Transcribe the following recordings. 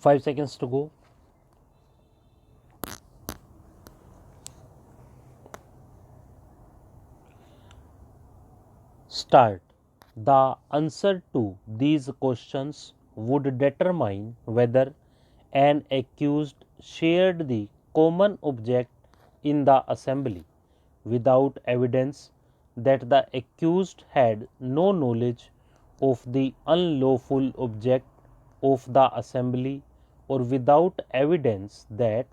5 seconds to go. Start. The answer to these questions would determine whether an accused shared the common object in the assembly. Without evidence that the accused had no knowledge of the unlawful object of the assembly, or without evidence that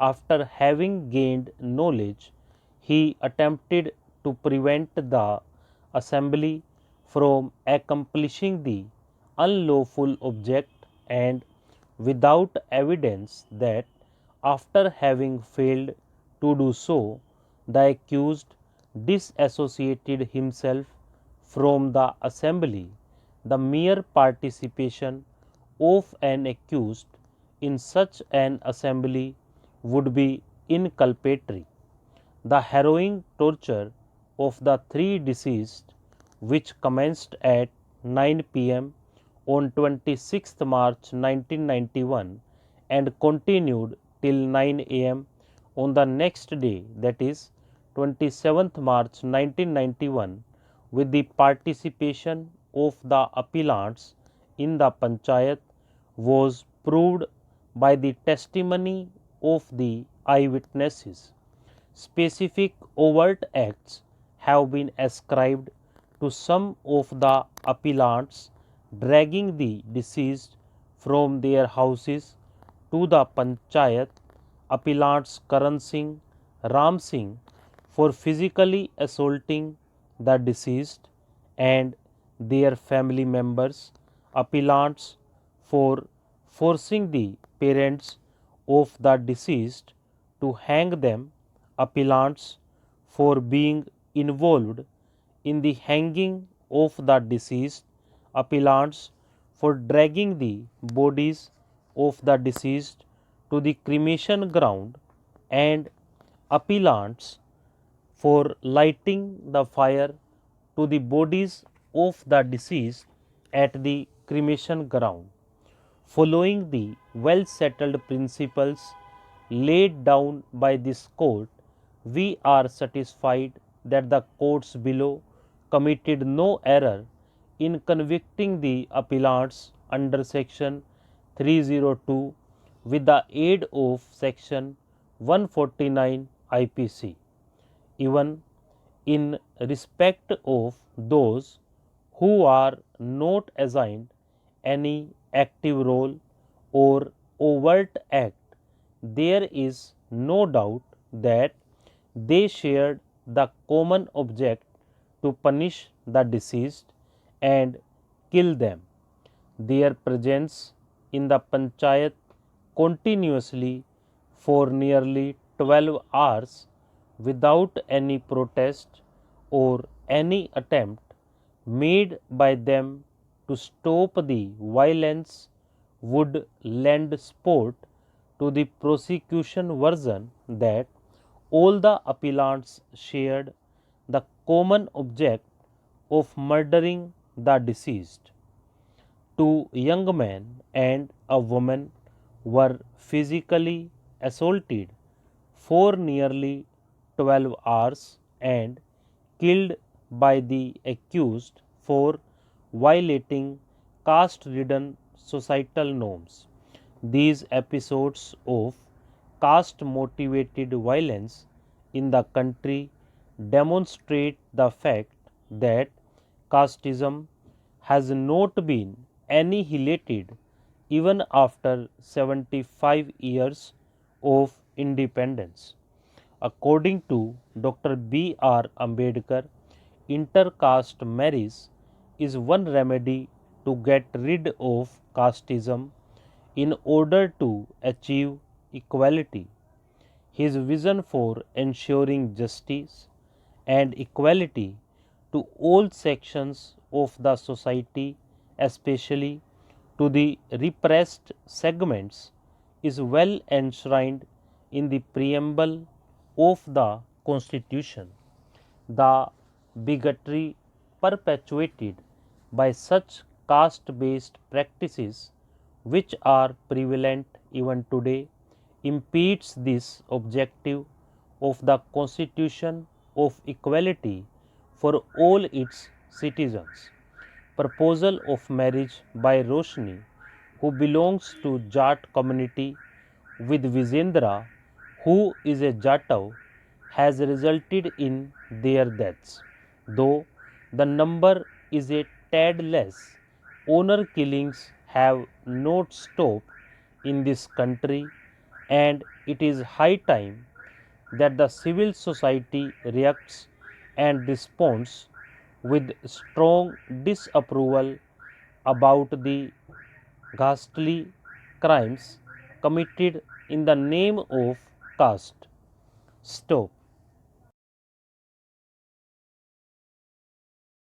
after having gained knowledge he attempted to prevent the assembly from accomplishing the unlawful object, and without evidence that after having failed to do so the accused disassociated himself from the assembly. The mere participation of an accused in such an assembly would be inculpatory. The harrowing torture of the three deceased, which commenced at 9 p.m. on 26th March 1991 and continued till 9 a.m. on the next day, that is 27th March 1991, with the participation of the appellants in the panchayat, was proved by the testimony of the eyewitnesses. Specific overt acts have been ascribed to some of the appellants, dragging the deceased from their houses to the panchayat. Appellants Karan Singh, Ram Singh for physically assaulting the deceased and their family members, appellants for forcing the parents of the deceased to hang them, appellants for being involved in the hanging of the deceased, appellants for dragging the bodies of the deceased to the cremation ground, and appellants for lighting the fire to the bodies of the deceased at the cremation ground. Following the well settled principles laid down by this court, we are satisfied that the courts below committed no error in convicting the appellants under section 302 with the aid of section 149 IPC. Even in respect of those who are not assigned any active role or overt act, there is no doubt that they shared the common object to punish the deceased and kill them. Their presence in the panchayat continuously for nearly 12 hours without any protest or any attempt made by them to stop the violence would lend support to the prosecution version that all the appellants shared the common object of murdering the deceased. Two young men and a woman were physically assaulted for nearly 12 hours and killed by the accused for violating caste ridden societal norms. These episodes of caste motivated violence in the country demonstrate the fact that casteism has not been annihilated even after 75 years of independence. According to Dr. B. R. Ambedkar, intercaste marriage is one remedy to get rid of casteism in order to achieve equality. His vision for ensuring justice and equality to all sections of the society, especially to the repressed segments, is well enshrined in the preamble of the Constitution. The bigotry perpetuated by such caste based practices which are prevalent even today, impedes this objective of the Constitution of equality for all its citizens. Proposal of marriage by Roshni, who belongs to Jat community, with Vijendra, who is a Jatav, has resulted in their deaths. Though the number is a tad less, honor killings have not stopped in this country, and it is high time that the civil society reacts and responds with strong disapproval about the ghastly crimes committed in the name of caste. Stop.